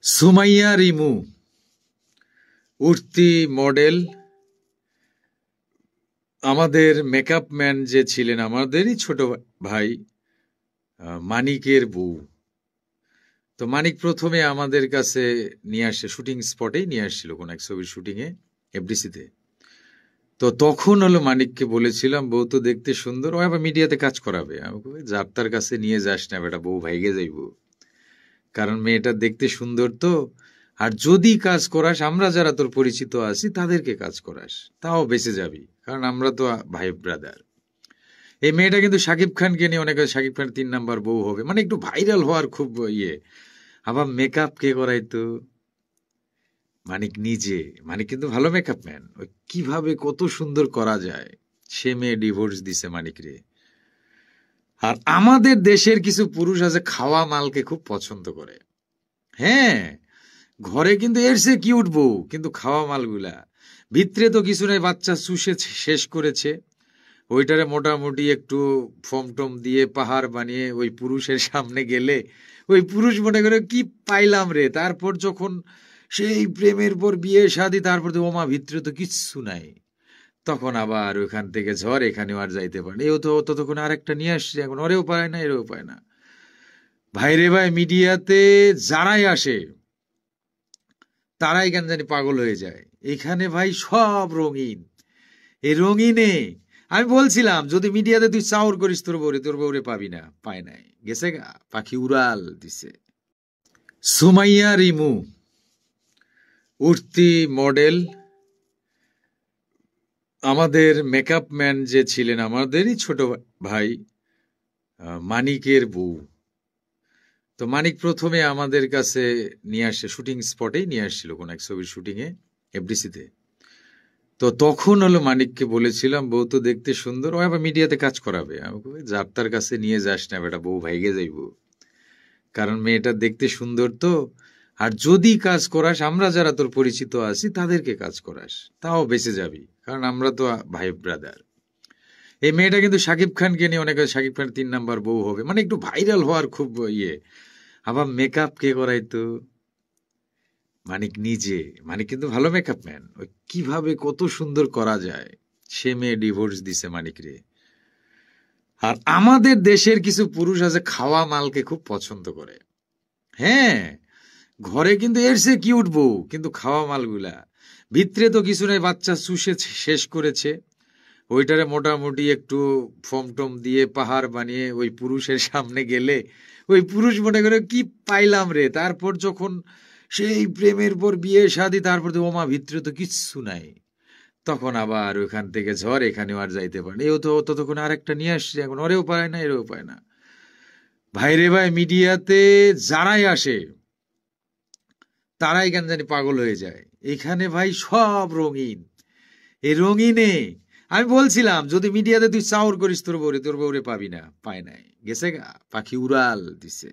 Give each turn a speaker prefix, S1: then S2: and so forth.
S1: সুমাইয়া রিমু উঠতি মডেল। আমাদের makeup man যে ছিলেন আমাদেরই ছোট ভাই মানিকের বউ। তো মানিক প্রথমে আমাদের কাছে নিয়ে আসে, শুটিং স্পটেই নিয়ে আসছিল কোন এক ছবির শুটিং এ এফডিসিতে। তো তখন হলো মানিককে বলেছিলাম, বউ তো দেখতে সুন্দর, ও আবার মিডিয়াতে কাজ করাবে। আমি কই, যার তার কাছে নিয়ে যাস না বেটা, বউ ভাইগে যাইব, কারণ মেয়েটা দেখতে সুন্দর তো। আর যদি কাজ করাস, আমরা যারা তোর পরিচিত আছি তাদেরকে কাজ করাস, তাও বেঁচে যাবি, কারণ আমরা তো ভাই ব্রাদার। এই মেয়েটা কিন্তু শাকিব খানকে নিয়ে অনেক, শাকিব খান 3 নাম্বার বউ হবে, মানে একটু ভাইরাল হওয়ার খুব ইয়ে। আবার মেকআপ কে করাইতো? মানিক নিজে। মানিক কিন্তু ভালো মেকআপ ম্যান, ওই কিভাবে কত সুন্দর করা যায়। সে মেয়ে ডিভোর্স দিছে মানিক রে। আর আমাদের দেশের কিছু পুরুষ আছে খাওয়া মালকে খুব পছন্দ করে। হ্যাঁ, ঘরে কিন্তু এর সে কিউট বউ, কিন্তু খাওয়া মালগুলা ভিতরে তো কিছু নাই, বাচ্চা চুষে শেষ করেছে। ওইটারে মোটামুটি একটু ফম টম দিয়ে পাহাড় বানিয়ে ওই পুরুষের সামনে গেলে ওই পুরুষ মনে করে কি পাইলাম রে। তারপর যখন সেই প্রেমের পর বিয়ে শাদী, তারপর তো ওমা ভিতরে তো কিচ্ছু নাই, তখন আবার ওখান থেকে ঝড়, এখানেও আর যাইতে পারে। এও তো ততক্ষণ আরেকটা নিয়ে আসছে, এখন ওরেও পায় না, এরেও পায় না। ভাইরে ভাই, মিডিয়াতে যারাই আসে তারাই কেন জানি পাগল হয়ে যায়। এখানে ভাই সব রঙিন। এই রঙিনে আমি বলছিলাম, যদি মিডিয়াতে তুই চাউর করিস তোর বউরে পাবি না, পায় নাই, গেছে গা, পাখি উড়াল দিছে। সুমাইয়া রিমু উঠতি মডেল। আমাদের মেকআপ ম্যান যে ছিলেন আমাদেরই ছোট ভাই মানিকের বউ। তো মানিক প্রথমে আমাদের কাছে নিয়ে আসে, শুটিং স্পটেই নিয়ে আসছিল কোন এক ছবির শুটিং এ এফডিসিতে। তো তখন হলো মানিককে বলেছিলাম, বউ তো দেখতে সুন্দর, ও আবার মিডিয়াতে কাজ করাবে। আমি কই, যার তার কাছে নিয়ে যাস না বেটা, বউ ভাইগে যাইব, কারণ মেয়েটা দেখতে সুন্দর তো। আর যদি কাজ করাস, আমরা যারা তোর পরিচিত আছি তাদেরকে কাজ করাস, তাও বেঁচে যাবি, কারণ আমরা তো ভাই ব্রাদার। এই মেয়েটা কিন্তু শাকিব খানকে নিয়ে অনেক, শাকিব খান 3 নাম্বার বউ হবে, মানে একটু ভাইরাল হওয়ার খুব ইয়ে। আবার মেকআপ কে করাইতো? মানিক নিজে। মানিক কিন্তু ভালো মেকআপ ম্যান, ওই কিভাবে কত সুন্দর করা যায়। সে মেয়ে ডিভোর্স দিছে মানিক রে। আর আমাদের দেশের কিছু পুরুষ আছে খাওয়া মালকে খুব পছন্দ করে। হ্যাঁ, ঘরে কিন্তু এর সে কিউট বউ, কিন্তু খাওয়া মালগুলা ভিতরে তো কিছু নাই, বাচ্চা চুষে শেষ করেছে। ওইটারে মোটামুটি একটু ফম টম দিয়ে পাহাড় বানিয়ে ওই পুরুষের সামনে গেলে ওই পুরুষ মনে করে কি পাইলাম রে। তারপর যখন সেই প্রেমের পর বিয়ে শাদী, তারপর তো ওমা ভিতরে তো কিচ্ছু নাই, তখন আবার ওখান থেকে ঝড়, এখানেও আর যাইতে পারে। এও তো ততক্ষণ আরেকটা নিয়ে আসছে, এখন ওরেও পায় না, এরেও পায় না। ভাইরে ভাই, মিডিয়াতে যারাই আসে তারাই কেন জানি পাগল হয়ে যায়। এখানে ভাই সব রঙিন। এই রঙিনে আমি বলছিলাম, যদি মিডিয়াতে তুই চাউর করিস তোর বউরে পাবি না, পায় নাই, গেছে গা, পাখি উড়াল দিছে।